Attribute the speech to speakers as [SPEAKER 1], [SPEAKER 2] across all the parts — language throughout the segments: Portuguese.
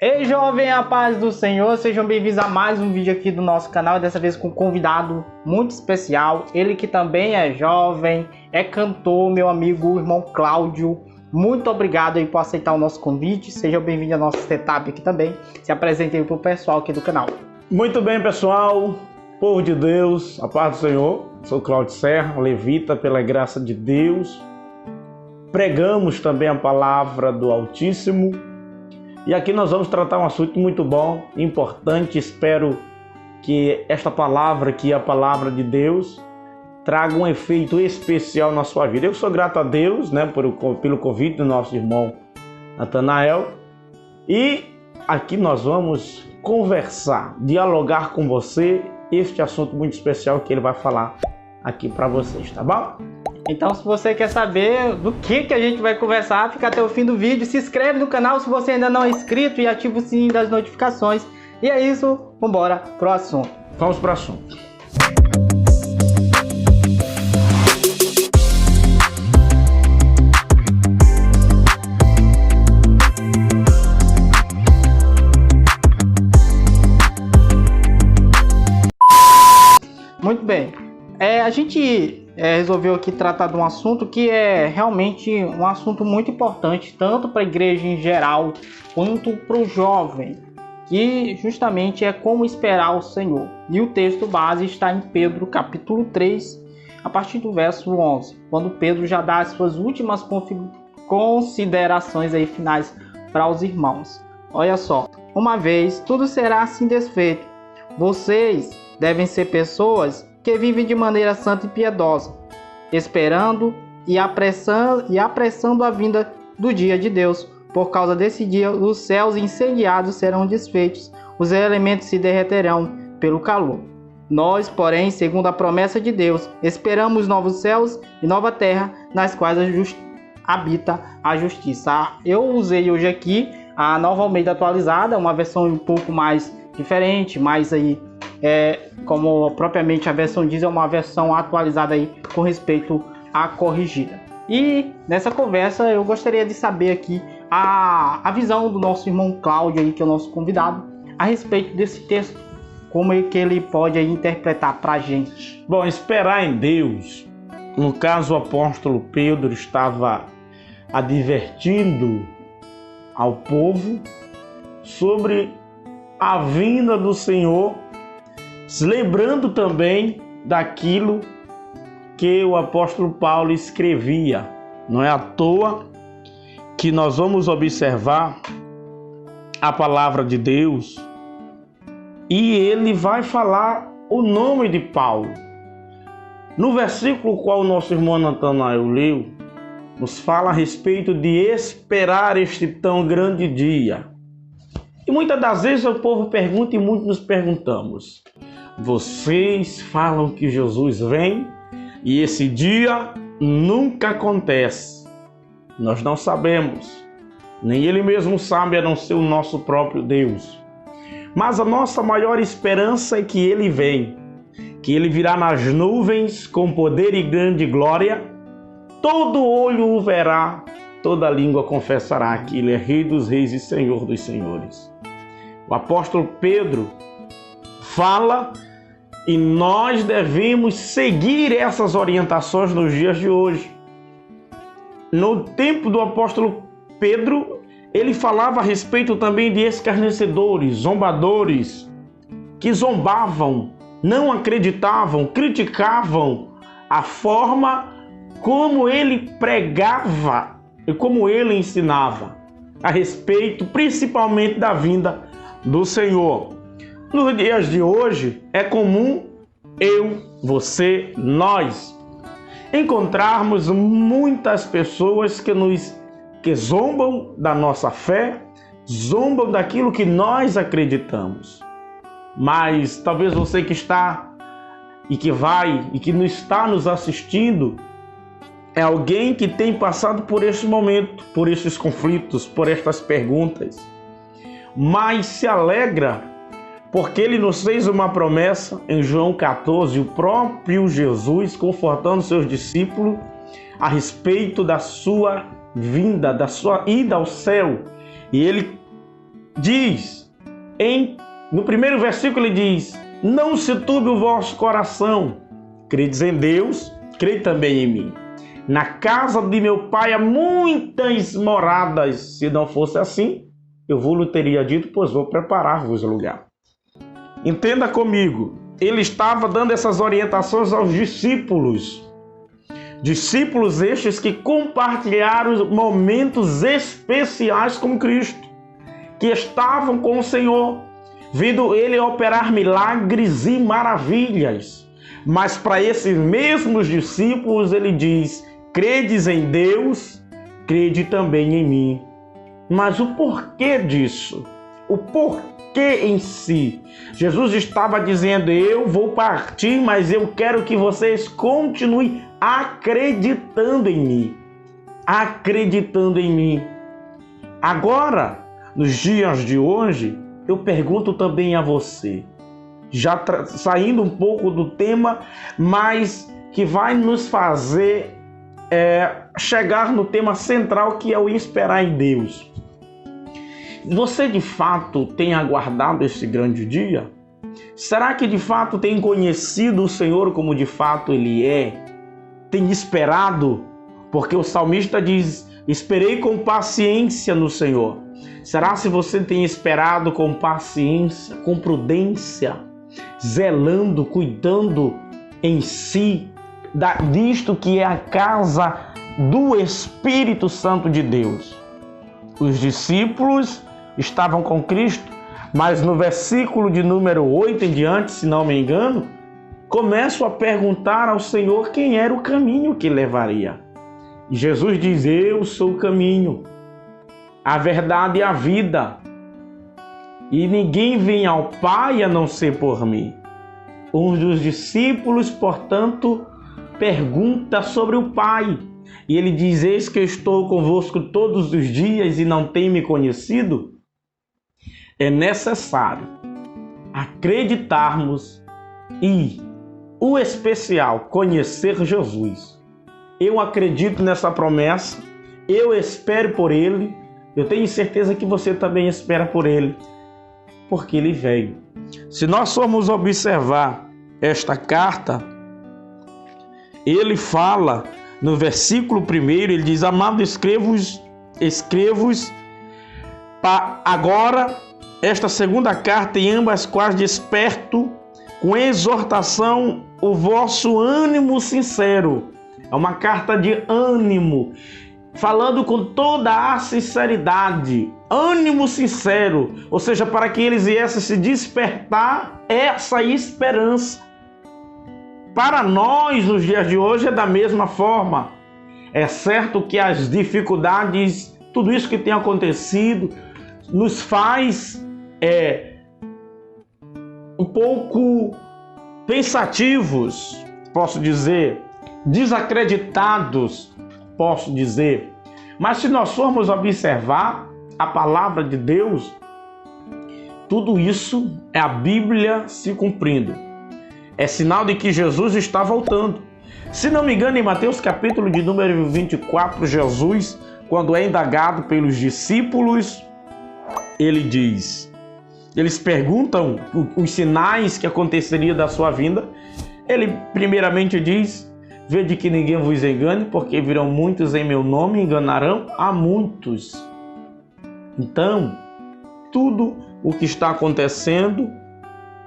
[SPEAKER 1] Ei jovem, a paz do Senhor, sejam bem-vindos a mais um vídeo aqui do nosso canal, dessa vez com um convidado muito especial, ele que também é jovem, é cantor, meu amigo, o irmão Cláudio. Muito obrigado aí por aceitar o nosso convite, seja bem-vindo ao nosso setup aqui também, se apresente aí pro pessoal aqui do canal.
[SPEAKER 2] Muito bem, pessoal, povo de Deus, a paz do Senhor, sou Cláudio Serra, levita pela graça de Deus, pregamos também a palavra do Altíssimo. E aqui nós vamos tratar um assunto muito bom, importante. Espero que esta palavra, que é a palavra de Deus, traga um efeito especial na sua vida. Eu sou grato a Deus, pelo convite do nosso irmão Natanael. E aqui nós vamos conversar, dialogar com você este assunto muito especial que ele vai falar aqui para vocês, tá bom?
[SPEAKER 1] Então, se você quer saber do que a gente vai conversar, fica até o fim do vídeo. Se inscreve no canal se você ainda não é inscrito e ativa o sininho das notificações. E é isso, vamos embora pro assunto.
[SPEAKER 2] Vamos pro assunto.
[SPEAKER 1] Muito bem. A gente resolveu aqui tratar de um assunto que é realmente um assunto muito importante, tanto para a igreja em geral, quanto para o jovem, que justamente é como esperar o Senhor. E o texto base está em Pedro, capítulo 3, a partir do verso 11, quando Pedro já dá as suas últimas considerações aí finais para os irmãos. Olha só, uma vez tudo será assim desfeito, vocês devem ser pessoas que vivem de maneira santa e piedosa, esperando e apressando a vinda do dia de Deus. Por causa desse dia, os céus incendiados serão desfeitos, os elementos se derreterão pelo calor. Nós, porém, segundo a promessa de Deus, esperamos novos céus e nova terra, nas quais habita a justiça. Eu usei hoje aqui a Nova Almeida atualizada, uma versão um pouco mais diferente, mais aí como propriamente a versão diz, é uma versão atualizada aí com respeito à corrigida. E nessa conversa eu gostaria de saber aqui a visão do nosso irmão Cláudio aí, que é o nosso convidado, a respeito desse texto, como é que ele pode aí interpretar para a gente.
[SPEAKER 2] Bom, esperar em Deus, no caso o apóstolo Pedro estava advertindo ao povo sobre a vinda do Senhor, se lembrando também daquilo que o apóstolo Paulo escrevia. Não é à toa que nós vamos observar a palavra de Deus e ele vai falar o nome de Paulo. No versículo qual o nosso irmão Natanael leu, nos fala a respeito de esperar este tão grande dia. E muitas das vezes o povo pergunta e muitos nos perguntamos: vocês falam que Jesus vem e esse dia nunca acontece. Nós não sabemos, nem Ele mesmo sabe, a não ser o nosso próprio Deus. Mas a nossa maior esperança é que Ele vem, que Ele virá nas nuvens com poder e grande glória. Todo olho o verá, toda língua confessará que Ele é Rei dos reis e Senhor dos senhores. O apóstolo Pedro fala e nós devemos seguir essas orientações nos dias de hoje. No tempo do apóstolo Pedro, ele falava a respeito também de escarnecedores, zombadores, que zombavam, não acreditavam, criticavam a forma como ele pregava e como ele ensinava a respeito principalmente da vinda do Senhor. Nos dias de hoje é comum eu, você, nós encontrarmos muitas pessoas que zombam da nossa fé, zombam daquilo que nós acreditamos. Mas talvez você que está e que vai e que não está nos assistindo é alguém que tem passado por este momento, por estes conflitos, por estas perguntas, mas se alegra porque Ele nos fez uma promessa em João 14, o próprio Jesus confortando seus discípulos a respeito da sua vinda, da sua ida ao céu. E Ele no primeiro versículo ele diz: não se turbe o vosso coração, credes em Deus, crede também em mim. Na casa de meu pai há muitas moradas, se não fosse assim, eu vou-lhe teria dito, pois vou preparar-vos lugar. Entenda comigo, ele estava dando essas orientações aos discípulos. Discípulos estes que compartilharam momentos especiais com Cristo, que estavam com o Senhor, vendo ele operar milagres e maravilhas. Mas para esses mesmos discípulos ele diz: credes em Deus, crede também em mim. Mas o porquê disso? O porquê em si? Jesus estava dizendo: eu vou partir, mas eu quero que vocês continuem acreditando em mim. Acreditando em mim. Agora, nos dias de hoje, eu pergunto também a você, já saindo um pouco do tema, mas que vai nos fazer chegar no tema central, que é o esperar em Deus. Você de fato tem aguardado esse grande dia? Será que de fato tem conhecido o Senhor como de fato Ele é? Tem esperado? Porque o salmista diz: esperei com paciência no Senhor. Será se você tem esperado com paciência, com prudência, zelando, cuidando em si, disto que é a casa do Espírito Santo de Deus? Os discípulos estavam com Cristo, mas no versículo de número 8 em diante, se não me engano, começam a perguntar ao Senhor quem era o caminho que levaria. E Jesus diz: eu sou o caminho, a verdade e a vida, e ninguém vem ao Pai a não ser por mim. Um dos discípulos, portanto, pergunta sobre o Pai, e ele diz: eis que eu estou convosco todos os dias e não tem me conhecido. É necessário acreditarmos e, o especial, conhecer Jesus. Eu acredito nessa promessa, eu espero por Ele, eu tenho certeza que você também espera por Ele, porque Ele veio. Se nós formos observar esta carta, ele fala no versículo 1, ele diz: amado, escrevo-vos agora esta segunda carta, em ambas quais desperto com exortação o vosso ânimo sincero. É uma carta de ânimo, falando com toda a sinceridade, ânimo sincero, ou seja, para que eles viessem se despertar essa esperança. Para nós, nos dias de hoje, é da mesma forma. É certo que as dificuldades, tudo isso que tem acontecido, nos faz um pouco pensativos, posso dizer, desacreditados, posso dizer. Mas se nós formos observar a palavra de Deus, tudo isso é a Bíblia se cumprindo. É sinal de que Jesus está voltando. Se não me engano, em Mateus capítulo de número 24, Jesus, quando é indagado pelos discípulos, ele diz, eles perguntam os sinais que aconteceriam da sua vinda. Ele primeiramente diz: vede que ninguém vos engane, porque virão muitos em meu nome e enganarão a muitos. Então, tudo o que está acontecendo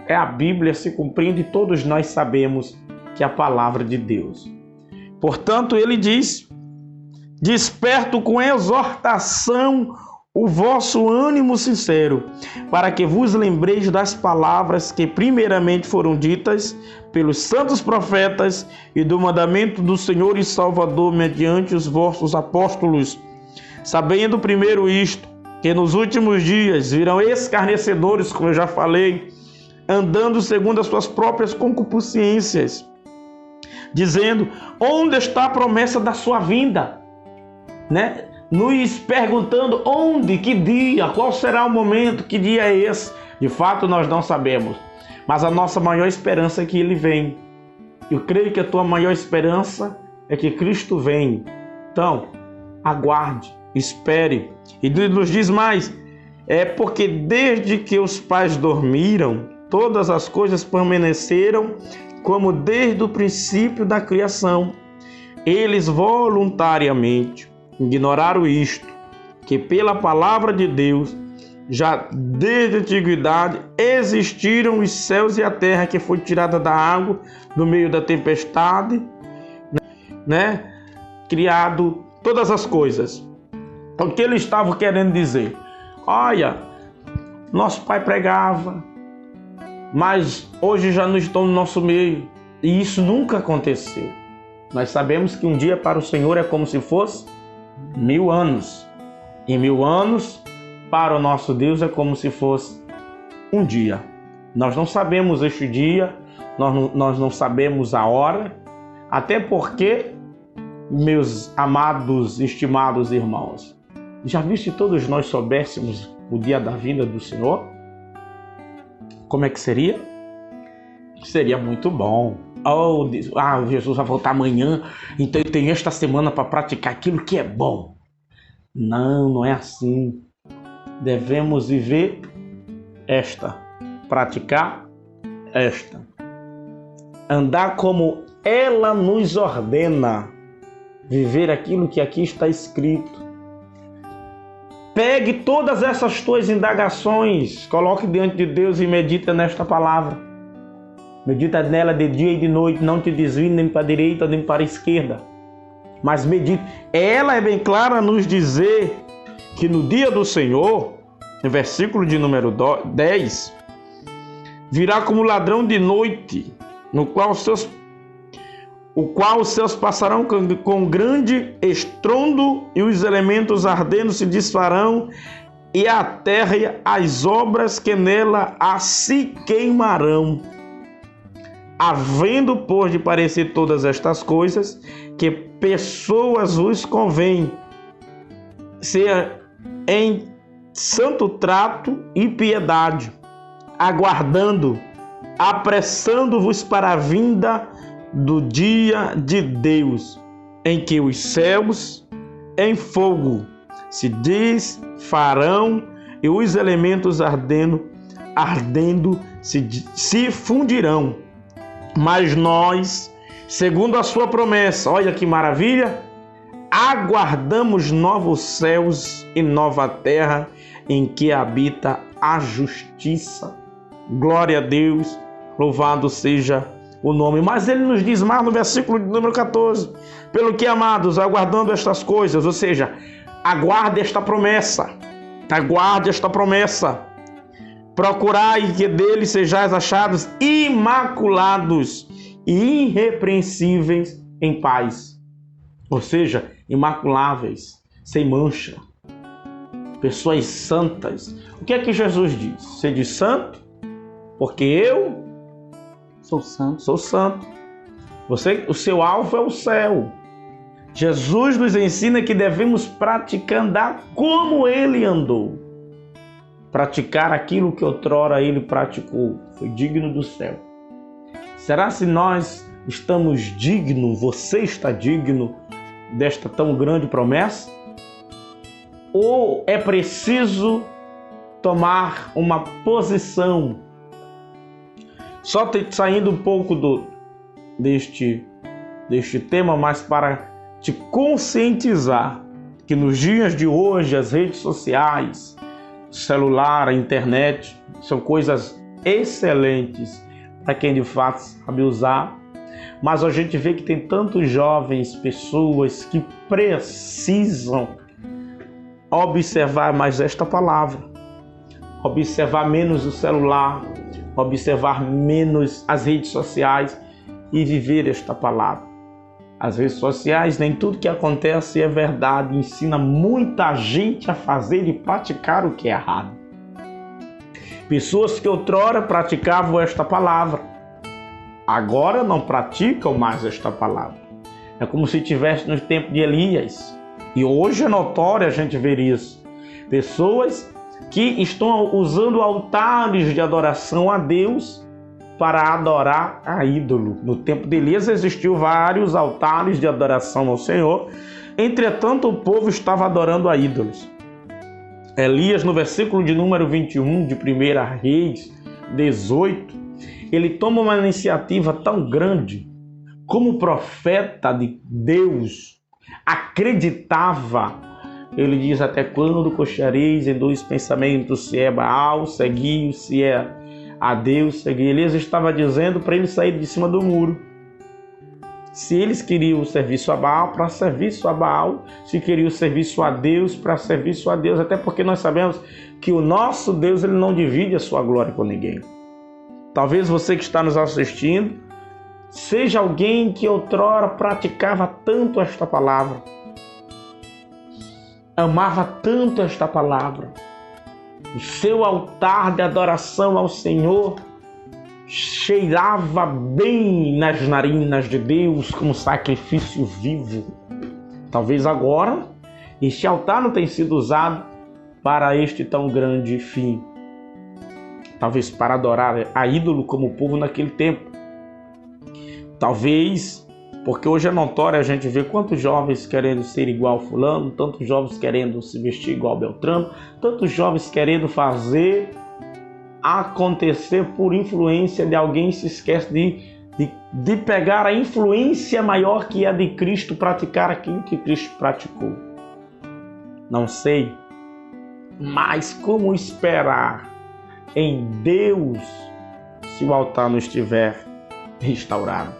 [SPEAKER 2] é a Bíblia se cumprindo, e todos nós sabemos que é a palavra de Deus. Portanto, ele diz: desperto com exortação o vosso ânimo sincero, para que vos lembreis das palavras que primeiramente foram ditas pelos santos profetas e do mandamento do Senhor e Salvador mediante os vossos apóstolos, sabendo primeiro isto, que nos últimos dias virão escarnecedores, como eu já falei, andando segundo as suas próprias concupiscências, dizendo: onde está a promessa da sua vinda? Nos perguntando onde, que dia, qual será o momento, que dia é esse. De fato, nós não sabemos, mas a nossa maior esperança é que Ele vem. Eu creio que a tua maior esperança é que Cristo vem. Então, aguarde, espere. E nos diz mais: é porque desde que os pais dormiram, todas as coisas permaneceram como desde o princípio da criação. Eles voluntariamente ignoraram isto, que pela palavra de Deus, já desde a antiguidade, existiram os céus e a terra, que foi tirada da água, no meio da tempestade, né? Criado todas as coisas. O que eles estavam querendo dizer? Olha, nosso pai pregava, mas hoje já não estão no nosso meio. E isso nunca aconteceu. Nós sabemos que um dia para o Senhor é como se fosse 1000 anos. E 1000 anos para o nosso Deus é como se fosse um dia. Nós não sabemos este dia, nós não sabemos a hora, até porque, meus amados, estimados irmãos, já visto se todos nós soubéssemos o dia da vinda do Senhor? Como é que seria? Seria muito bom. Jesus vai voltar amanhã, então eu tenho esta semana para praticar aquilo que é bom. Não, não é assim. Devemos viver praticar esta. Andar como ela nos ordena. Viver aquilo que aqui está escrito. Pegue todas essas tuas indagações, coloque diante de Deus e medita nesta palavra. Medita nela de dia e de noite, não te desvie nem para a direita nem para a esquerda. Mas medite. Ela é bem clara a nos dizer que no dia do Senhor, no versículo de número 10, virá como ladrão de noite, no qual os céus passarão com grande estrondo e os elementos ardendo se desfarão e a terra e as obras que nela se queimarão. Havendo, pois, de parecer todas estas coisas, que pessoas vos convém ser em santo trato e piedade, aguardando, apressando-vos para a vinda do dia de Deus, em que os céus em fogo se desfarão e os elementos ardendo se fundirão. Mas nós, segundo a sua promessa, olha que maravilha, aguardamos novos céus e nova terra em que habita a justiça. Glória a Deus, louvado seja o nome. Mas ele nos diz mais no versículo número 14, pelo que, amados, aguardando estas coisas, ou seja, aguarde esta promessa, procurai que dele sejais achados imaculados e irrepreensíveis em paz, ou seja, imaculáveis, sem mancha, pessoas santas. O que é que Jesus diz? Sede santo, porque eu
[SPEAKER 1] sou santo.
[SPEAKER 2] Sou santo. O seu alvo é o céu. Jesus nos ensina que devemos praticar, andar como ele andou. Praticar aquilo que outrora ele praticou. Foi digno do céu. Será se nós estamos dignos, você está digno desta tão grande promessa? Ou é preciso tomar uma posição? Só saindo um pouco deste tema, mas para te conscientizar que nos dias de hoje as redes sociais, o celular, a internet, são coisas excelentes para quem de fato sabe usar, mas a gente vê que tem tantos jovens, pessoas que precisam observar mais esta palavra, observar menos o celular, observar menos as redes sociais e viver esta palavra. As redes sociais, nem tudo que acontece é verdade, ensina muita gente a fazer e praticar o que é errado. Pessoas que outrora praticavam esta palavra, agora não praticam mais esta palavra. É como se estivesse no tempo de Elias. E hoje é notório a gente ver isso. Pessoas que estão usando altares de adoração a Deus para adorar a ídolo. No tempo de Elias existiu vários altares de adoração ao Senhor, entretanto o povo estava adorando a ídolos. Elias, no versículo de número 21 de 1 Reis 18, ele toma uma iniciativa tão grande. Como profeta de Deus, acreditava. Ele diz: até quando cocheareis em dois pensamentos, se é Baal, segui, se é a Deus, segui. Elias estava dizendo para eles saírem de cima do muro. Se eles queriam o serviço a Baal, para serviço a Baal. Se queriam o serviço a Deus, para serviço a Deus. Até porque nós sabemos que o nosso Deus, ele não divide a sua glória com ninguém. Talvez você que está nos assistindo seja alguém que outrora praticava tanto esta palavra, amava tanto esta palavra. O seu altar de adoração ao Senhor cheirava bem nas narinas de Deus como sacrifício vivo. Talvez agora este altar não tenha sido usado para este tão grande fim. Talvez para adorar a ídolo como o povo naquele tempo. Talvez, porque hoje é notório a gente ver quantos jovens querendo ser igual fulano, tantos jovens querendo se vestir igual Beltrano, tantos jovens querendo fazer acontecer por influência de alguém, se esquece de pegar a influência maior que é a de Cristo, praticar aquilo que Cristo praticou. Não sei, mas como esperar em Deus se o altar não estiver restaurado?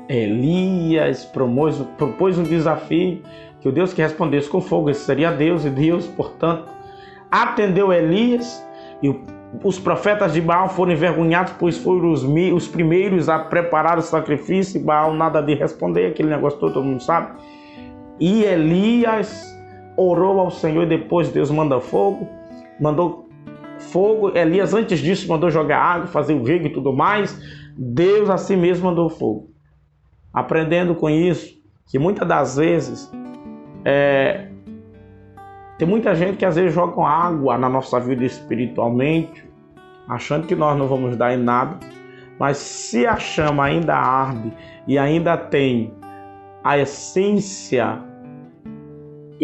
[SPEAKER 2] Elias propôs um desafio, que o Deus que respondesse com fogo, esse seria Deus, e Deus, portanto, atendeu Elias, e os profetas de Baal foram envergonhados, pois foram os primeiros a preparar o sacrifício, e Baal nada de responder, aquele negócio todo mundo sabe. E Elias orou ao Senhor, e depois Deus mandou fogo. Elias antes disso mandou jogar água, fazer o rego e tudo mais. Deus assim mesmo mandou fogo. Aprendendo com isso, que muitas das vezes tem muita gente que às vezes joga água na nossa vida espiritualmente, achando que nós não vamos dar em nada, mas se a chama ainda arde e ainda tem a essência,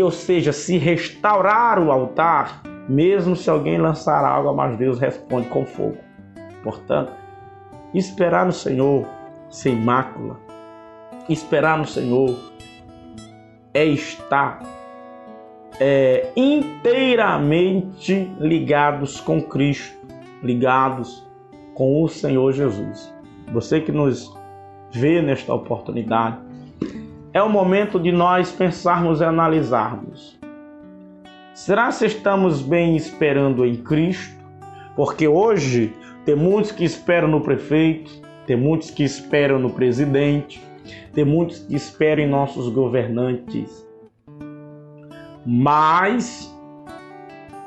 [SPEAKER 2] ou seja, se restaurar o altar, mesmo se alguém lançar água, mas Deus responde com fogo. Portanto, esperar no Senhor sem mácula, esperar no Senhor é estar inteiramente ligados com Cristo, ligados com o Senhor Jesus. Você que nos vê nesta oportunidade, é o momento de nós pensarmos e analisarmos. Será que estamos bem esperando em Cristo? Porque hoje tem muitos que esperam no prefeito, tem muitos que esperam no presidente, tem muitos que esperam em nossos governantes. Mas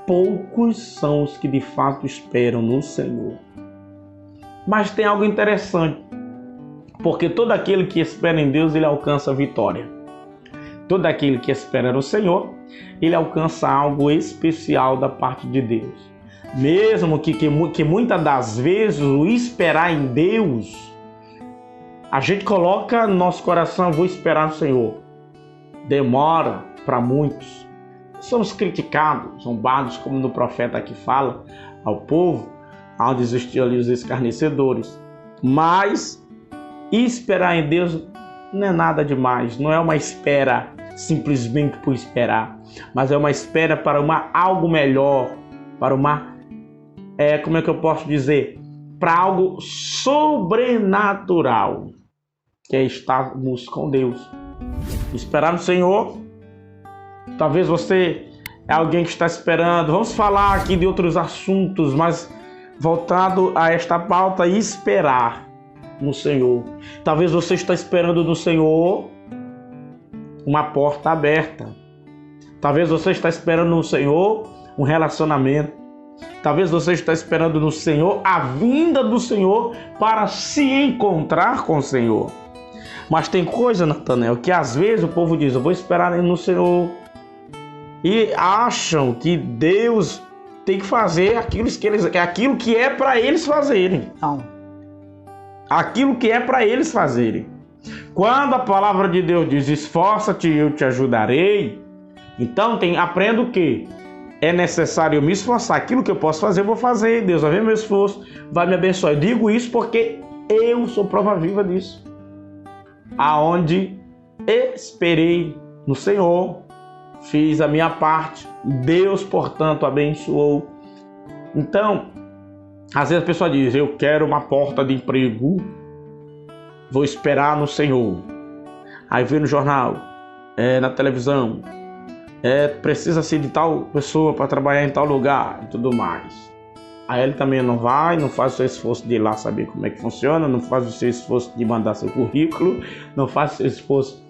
[SPEAKER 2] poucos são os que de fato esperam no Senhor. Mas tem algo interessante, porque todo aquele que espera em Deus, ele alcança a vitória. Todo aquele que espera no Senhor, ele alcança algo especial da parte de Deus. Mesmo que muitas das vezes o esperar em Deus, a gente coloca no nosso coração: vou esperar no Senhor. Demora para muitos. Somos criticados, zombados, como no profeta que fala ao povo, ao desistir ali os escarnecedores. Mas esperar em Deus não é nada demais, não é uma espera simplesmente por esperar, mas é uma espera para algo melhor, para como é que eu posso dizer? Para algo sobrenatural, que é estarmos com Deus. Esperar no Senhor. Talvez você é alguém que está esperando. Vamos falar aqui de outros assuntos, mas voltado a esta pauta: esperar no Senhor. Talvez você está esperando no Senhor uma porta aberta. Talvez você está esperando no Senhor um relacionamento. Talvez você está esperando no Senhor a vinda do Senhor para se encontrar com o Senhor. Mas tem coisa, Natanel, que às vezes o povo diz: eu vou esperar no Senhor. E acham que Deus tem que fazer aquilo que é para eles fazerem.
[SPEAKER 1] Não.
[SPEAKER 2] Aquilo que é para eles fazerem. Quando a palavra de Deus diz: esforça-te e eu te ajudarei, então aprenda o quê? é necessário eu me esforçar. Aquilo que eu posso fazer, eu vou fazer. Deus vai ver meu esforço, vai me abençoar. Eu digo isso porque eu sou prova viva disso. Aonde esperei no Senhor, fiz a minha parte, Deus, portanto, abençoou. Então, às vezes a pessoa diz, eu quero uma porta de emprego, vou esperar no Senhor. Aí vê no jornal, na televisão, precisa-se de tal pessoa para trabalhar em tal lugar e tudo mais. Aí ele também não vai, não faz o seu esforço de ir lá saber como é que funciona, não faz o seu esforço de mandar seu currículo, não faz o seu esforço,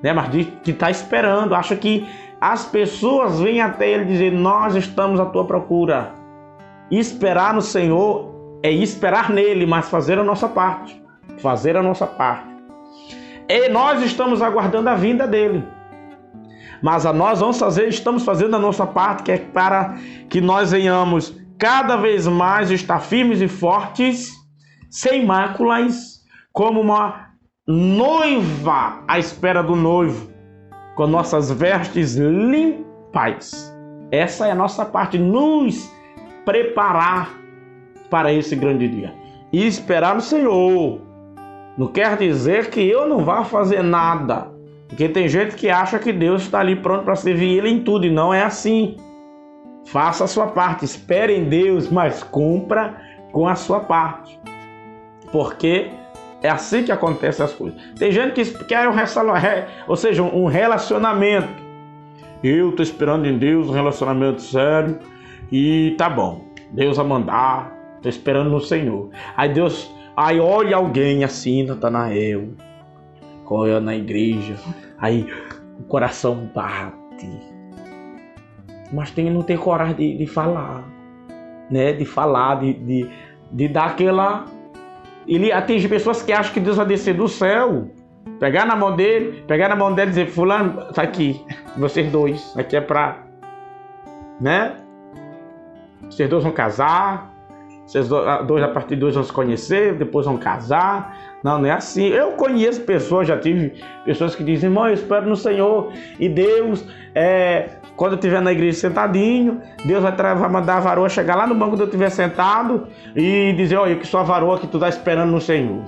[SPEAKER 2] né? Mas diz que está esperando, acha que as pessoas vêm até ele dizer, nós estamos à tua procura. Esperar no Senhor é esperar nele, mas fazer a nossa parte. Fazer a nossa parte. E nós estamos aguardando a vinda dele. Mas estamos fazendo a nossa parte, que é para que nós venhamos cada vez mais estar firmes e fortes, sem máculas, como uma noiva à espera do noivo, com nossas vestes limpas. Essa é a nossa parte, nos preparar para esse grande dia. E esperar no Senhor. Não quer dizer que eu não vá fazer nada. Porque tem gente que acha que Deus está ali pronto para servir ele em tudo. E não é assim. Faça a sua parte. Espere em Deus, mas cumpra com a sua parte. Porque é assim que acontecem as coisas. Tem gente que quer um relacionamento. Eu estou esperando em Deus um relacionamento sério. E tá bom. Deus vai mandar. Estou esperando no Senhor. Aí olha alguém assim, Natanael, correndo na igreja, aí o coração bate, mas não tem coragem de falar, né? De falar, de dar aquela... Ele atinge pessoas que acham que Deus vai descer do céu, pegar na mão dele e dizer, fulano, tá aqui, vocês dois, aqui é pra, né? Vocês dois vão casar. Vocês dois, a partir de hoje, vão se conhecer, depois vão casar. Não é assim. Eu conheço pessoas, já tive pessoas que dizem, irmão, eu espero no Senhor. E Deus, quando eu estiver na igreja sentadinho, Deus vai mandar a varoa chegar lá no banco onde eu estiver sentado e dizer, olha, que sou a varoa que tu está esperando no Senhor.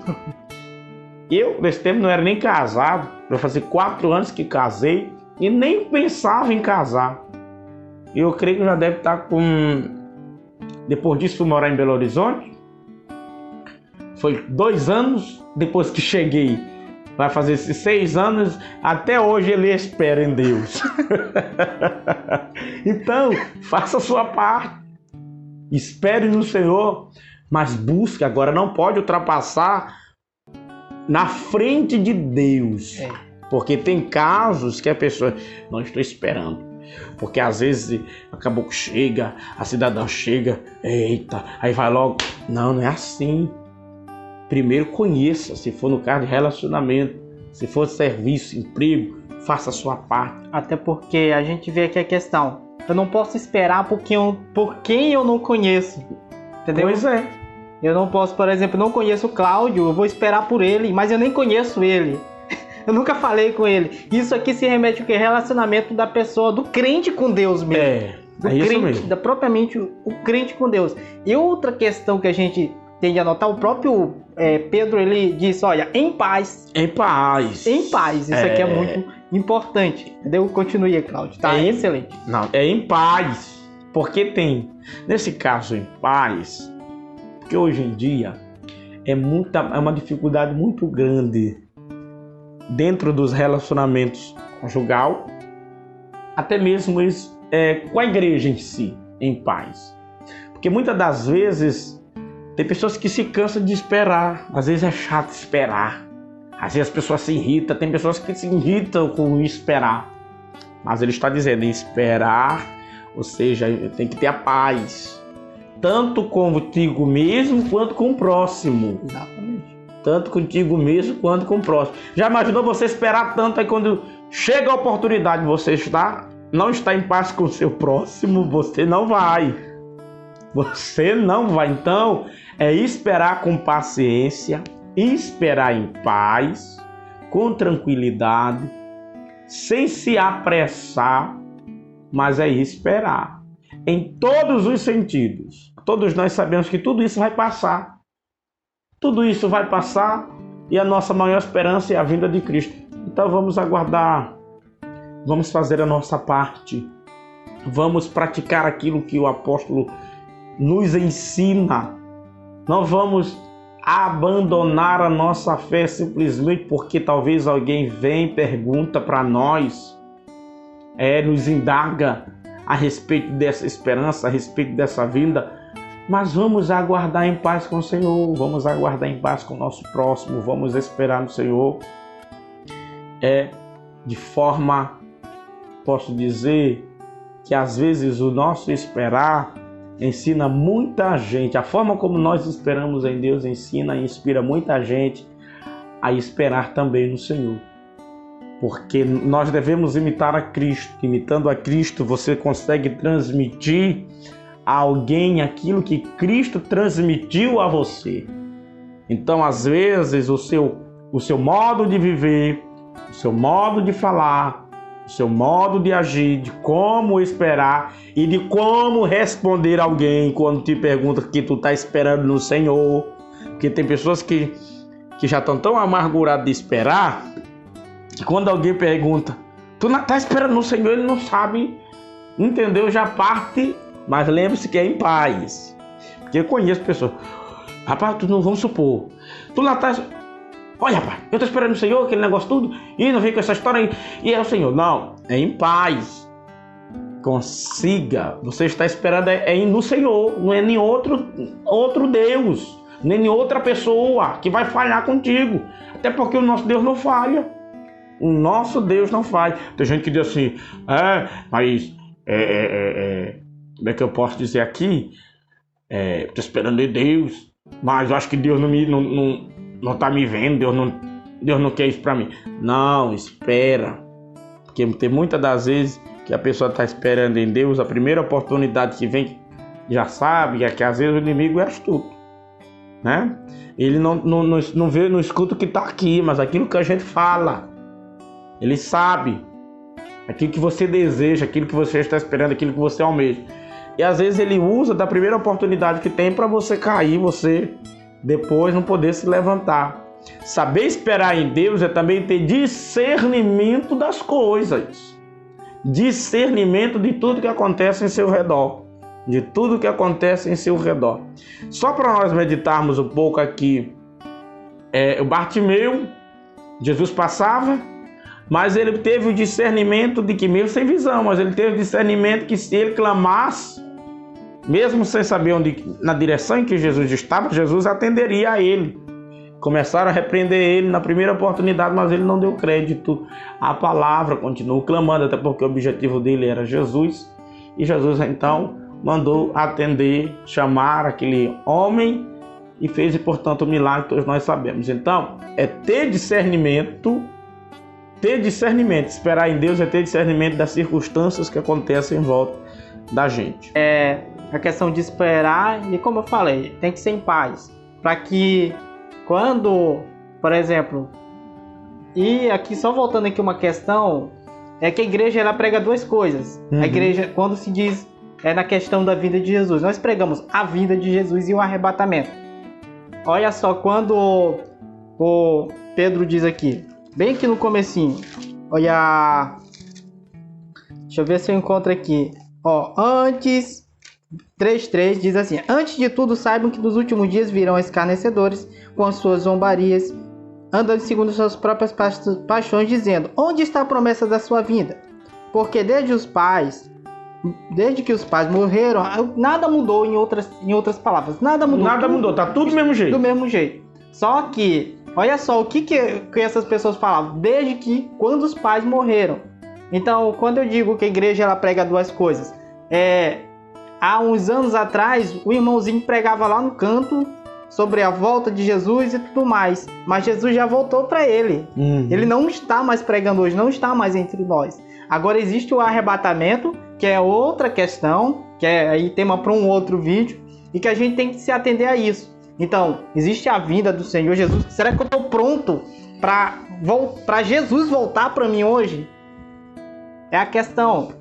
[SPEAKER 2] Eu, nesse tempo, não era nem casado. Vai fazer 4 anos que casei e nem pensava em casar. Eu creio que já deve estar com... Depois disso fui morar em Belo Horizonte. Foi 2 anos depois que cheguei. Vai fazer esses 6 anos. Até hoje ele espera em Deus. Então, faça a sua parte. Espere no Senhor. Mas busque agora. Não pode ultrapassar na frente de Deus. Porque tem casos que a pessoa... Não estou esperando. Porque às vezes a caboclo chega, a cidadã chega, eita, aí vai logo. Não é assim. Primeiro conheça, se for no caso de relacionamento, se for serviço, emprego, faça a sua parte.
[SPEAKER 1] Até porque a gente vê aqui a questão. Eu não posso esperar por quem eu não conheço. Entendeu?
[SPEAKER 2] Pois é.
[SPEAKER 1] Eu não posso, por exemplo, não conheço o Cláudio, eu vou esperar por ele, mas eu nem conheço ele. Eu nunca falei com ele. Isso aqui se remete ao que? Relacionamento da pessoa, do crente com Deus mesmo. Do
[SPEAKER 2] isso
[SPEAKER 1] crente,
[SPEAKER 2] mesmo.
[SPEAKER 1] Propriamente o crente com Deus. E outra questão que a gente tem de anotar, o próprio Pedro, ele disse, olha, em paz.
[SPEAKER 2] Em paz.
[SPEAKER 1] Em paz. Isso aqui é muito importante. Entendeu? Continue aí, Cláudio. Tá excelente.
[SPEAKER 2] Não, é em paz. Porque tem, nesse caso, em paz, porque hoje em dia é uma dificuldade muito grande dentro dos relacionamentos conjugal, até mesmo isso, com a igreja em si, em paz. Porque muitas das vezes tem pessoas que se cansam de esperar, às vezes é chato esperar, às vezes as pessoas se irritam, tem pessoas que se irritam com esperar, mas ele está dizendo esperar, ou seja, tem que ter a paz, tanto contigo mesmo quanto com o próximo.
[SPEAKER 1] Exatamente.
[SPEAKER 2] Tanto contigo mesmo quanto com o próximo. Já imaginou você esperar tanto, aí quando chega a oportunidade você não está em paz com o seu próximo, você não vai. Você não vai. Então, é esperar com paciência, esperar em paz, com tranquilidade, sem se apressar, mas é esperar. em todos os sentidos. Todos nós sabemos que tudo isso vai passar. Tudo isso vai passar e a nossa maior esperança é a vinda de Cristo. Então vamos aguardar, vamos fazer a nossa parte, vamos praticar aquilo que o apóstolo nos ensina. Não vamos abandonar a nossa fé simplesmente porque talvez alguém vem e pergunta para nós, nos indaga a respeito dessa esperança, a respeito dessa vinda, mas vamos aguardar em paz com o Senhor, vamos aguardar em paz com o nosso próximo, vamos esperar no Senhor. De forma, posso dizer, que às vezes o nosso esperar ensina muita gente, a forma como nós esperamos em Deus ensina e inspira muita gente a esperar também no Senhor. Porque nós devemos imitar a Cristo. Imitando a Cristo, você consegue transmitir a alguém aquilo que Cristo transmitiu a você. Então, às vezes, o seu modo de viver, o seu modo de falar, o seu modo de agir, de como esperar e de como responder alguém quando te pergunta que tu está esperando no Senhor. Porque tem pessoas que já estão tão amarguradas de esperar, que quando alguém pergunta, tu não está esperando no Senhor, ele não sabe, entendeu? Já parte, mas lembre-se que é em paz. Porque eu conheço pessoas, rapaz, tu não, vamos supor, tu não está... Olha, rapaz, eu estou esperando o Senhor, aquele negócio tudo, e não vem com essa história aí, e é o Senhor. Não, é em paz. Consiga, você está esperando no Senhor, não é em outro Deus, nem em outra pessoa que vai falhar contigo. Até porque o nosso Deus não falha. O nosso Deus não falha. Tem gente que diz assim, mas como é que eu posso dizer aqui? Estou esperando em Deus, mas eu acho que Deus não está me vendo, Deus não quer isso para mim. Não, espera. Porque tem muitas das vezes que a pessoa está esperando em Deus, a primeira oportunidade que vem, já sabe, é que às vezes o inimigo é astuto, né? Ele não vê, não escuta o que está aqui, mas aquilo que a gente fala, ele sabe. Aquilo que você deseja, aquilo que você está esperando, aquilo que você almeja. E às vezes ele usa da primeira oportunidade que tem para você cair, você depois não poder se levantar. Saber esperar em Deus é também ter discernimento das coisas. Discernimento de tudo que acontece em seu redor. De tudo que acontece em seu redor. Só para nós meditarmos um pouco aqui. O Bartimeu, Jesus passava, mas ele teve o discernimento de que, mesmo sem visão, mas ele teve o discernimento que se ele clamasse, mesmo sem saber na direção em que Jesus estava, Jesus atenderia a ele. Começaram a repreender ele na primeira oportunidade, mas ele não deu crédito à palavra, continuou clamando, até porque o objetivo dele era Jesus. E Jesus então mandou atender, chamar aquele homem e fez, portanto, o milagre que todos nós sabemos. Então, é ter discernimento. Ter discernimento, esperar em Deus é ter discernimento das circunstâncias que acontecem em volta da gente.
[SPEAKER 1] A questão de esperar, e como eu falei, tem que ser em paz. Para que quando, por exemplo, e aqui só voltando aqui uma questão, é que a igreja ela prega duas coisas. A igreja, quando se diz na questão da vinda de Jesus, nós pregamos a vinda de Jesus e o arrebatamento. Olha só, quando o Pedro diz aqui, bem aqui no comecinho, olha, deixa eu ver se eu encontro aqui, antes, 3:3 diz assim, antes de tudo saibam que nos últimos dias virão escarnecedores com as suas zombarias, andando segundo suas próprias paixões, dizendo, onde está a promessa da sua vinda? Porque desde que os pais morreram, nada mudou, em outras palavras, nada mudou,
[SPEAKER 2] tá tudo do mesmo jeito.
[SPEAKER 1] Do mesmo jeito. Só que, olha só, o que essas pessoas falavam? Desde que, quando os pais morreram. Então, quando eu digo que a igreja ela prega duas coisas, há uns anos atrás, o irmãozinho pregava lá no canto sobre a volta de Jesus e tudo mais. Mas Jesus já voltou para ele. Ele não está mais pregando hoje, não está mais entre nós. Agora existe o arrebatamento, que é outra questão, que é aí tema para um outro vídeo, e que a gente tem que se atender a isso. Então, existe a vinda do Senhor Jesus. Será que eu estou pronto para Jesus voltar para mim hoje? É a questão.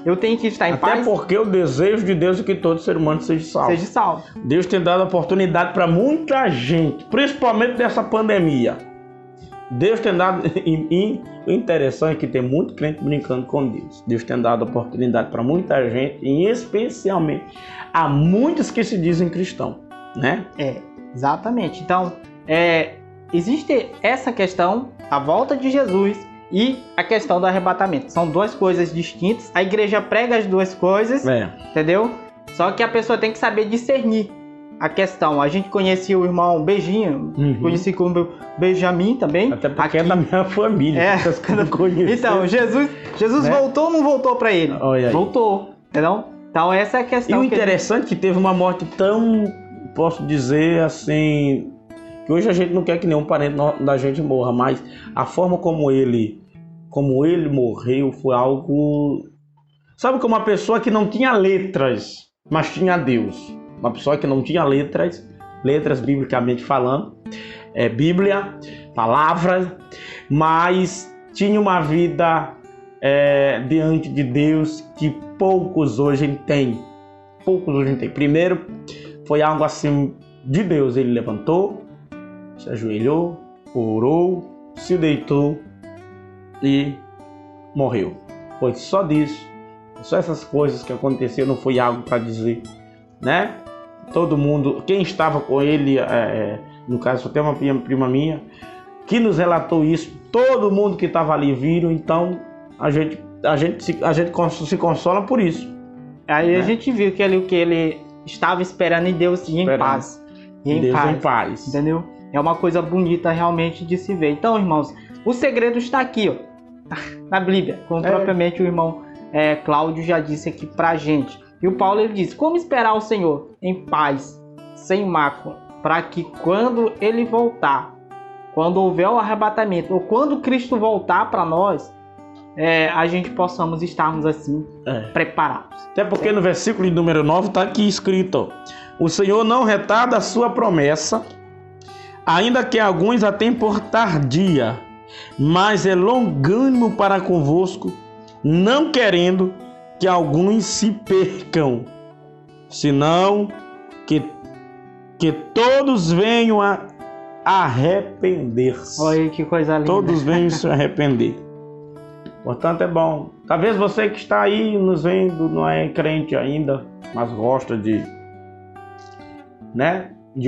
[SPEAKER 1] eu tenho que estar em
[SPEAKER 2] Até
[SPEAKER 1] paz.
[SPEAKER 2] porque o desejo de Deus é que todo ser humano seja salvo.
[SPEAKER 1] Seja salvo.
[SPEAKER 2] Deus tem dado oportunidade para muita gente, principalmente nessa pandemia. Deus tem dado... O interessante é que tem muito crente brincando com Deus. Deus tem dado oportunidade para muita gente, e especialmente a muitos que se dizem cristãos, né?
[SPEAKER 1] Exatamente. Então, existe essa questão, a volta de Jesus e a questão do arrebatamento. São duas coisas distintas. A igreja prega as duas coisas, entendeu? Só que a pessoa tem que saber discernir a questão. A gente conhecia o irmão Beijinho, conheci como Benjamin também.
[SPEAKER 2] Até porque é da minha família.
[SPEAKER 1] Então, Jesus
[SPEAKER 2] né?
[SPEAKER 1] voltou ou não voltou para ele? Voltou, entendeu? Então, essa é a questão.
[SPEAKER 2] E o interessante é que teve uma morte tão, posso dizer assim, que hoje a gente não quer que nenhum parente da gente morra, mas a forma como ele morreu foi algo... Sabe, como uma pessoa que não tinha letras, mas tinha Deus. Uma pessoa que não tinha letras biblicamente falando, Bíblia, palavras, mas tinha uma vida diante de Deus que poucos hoje têm. Primeiro, foi algo assim de Deus. Ele levantou, se ajoelhou, orou, se deitou e morreu. Foi só disso. Só essas coisas que aconteceram, não foi algo para dizer, né? Todo mundo, quem estava com ele, no caso só tem uma prima minha, que nos relatou isso, todo mundo que estava ali viram, então a gente se consola por isso.
[SPEAKER 1] Aí a gente viu que ele estava esperando em Deus e em paz.
[SPEAKER 2] Em paz.
[SPEAKER 1] Entendeu? É uma coisa bonita realmente de se ver. Então, irmãos, o segredo está aqui, ó, na Bíblia, como propriamente o irmão Cláudio já disse aqui pra gente. E o Paulo ele diz: como esperar o Senhor em paz, sem mácula, para que quando ele voltar, quando houver o arrebatamento, ou quando Cristo voltar para nós, a gente possamos estarmos assim preparados.
[SPEAKER 2] Até porque no versículo de número 9 está aqui escrito: o Senhor não retarda a sua promessa, ainda que alguns a tenham por tardia, mas é longânimo para convosco, não querendo que alguns se percam, senão que todos venham a arrepender-se.
[SPEAKER 1] Olha que coisa linda.
[SPEAKER 2] Todos venham se arrepender. Portanto, é bom. Talvez você que está aí nos vendo não é crente ainda, mas gosta de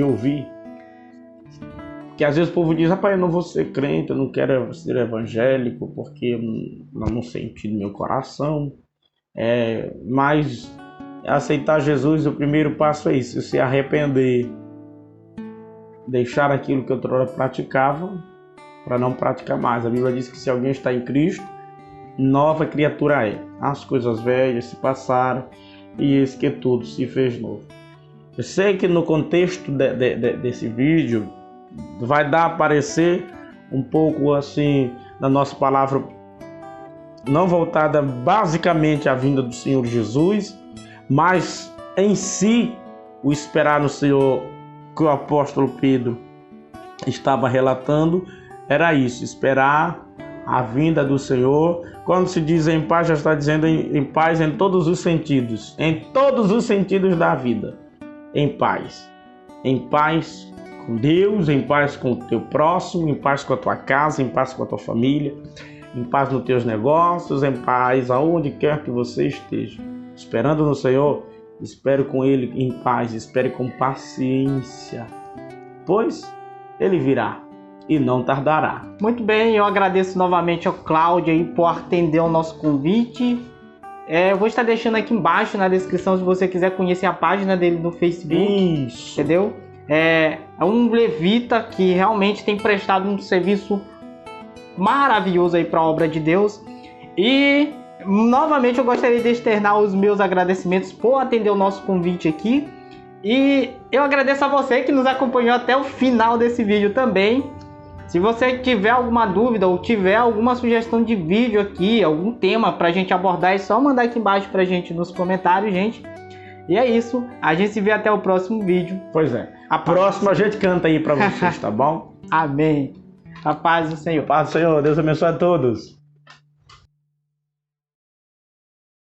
[SPEAKER 2] ouvir. Que às vezes o povo diz: rapaz, eu não vou ser crente, eu não quero ser evangélico, porque eu não senti no meu coração. Mas aceitar Jesus, o primeiro passo é isso: se arrepender, deixar aquilo que outrora praticava para não praticar mais. A Bíblia diz que se alguém está em Cristo, nova criatura é. As coisas velhas se passaram e eis que tudo se fez novo. Eu sei que no contexto desse vídeo vai dar a parecer um pouco assim da nossa palavra não voltada basicamente à vinda do Senhor Jesus, mas em si o esperar no Senhor que o apóstolo Pedro estava relatando era isso: esperar a vinda do Senhor. Quando se diz em paz, já está dizendo em paz em todos os sentidos da vida. Em paz com Deus, em paz com o teu próximo, em paz com a tua casa, em paz com a tua família, em paz nos teus negócios, em paz aonde quer que você esteja. Esperando no Senhor, espere com Ele em paz, espere com paciência, pois Ele virá e não tardará.
[SPEAKER 1] Muito bem, eu agradeço novamente ao Cláudio aí por atender o nosso convite. Eu vou estar deixando aqui embaixo na descrição se você quiser conhecer a página dele no Facebook.
[SPEAKER 2] Isso.
[SPEAKER 1] Entendeu? É um levita que realmente tem prestado um serviço maravilhoso aí para a obra de Deus. E novamente eu gostaria de externar os meus agradecimentos por atender o nosso convite aqui. E eu agradeço a você que nos acompanhou até o final desse vídeo também. Se você tiver alguma dúvida ou tiver alguma sugestão de vídeo aqui, algum tema pra gente abordar, é só mandar aqui embaixo pra gente nos comentários, gente. E é isso, a gente se vê até o próximo vídeo.
[SPEAKER 2] Pois é, a próxima a gente canta aí pra vocês, tá bom?
[SPEAKER 1] Amém. A paz do Senhor.
[SPEAKER 2] Paz do Senhor, Deus abençoe a todos.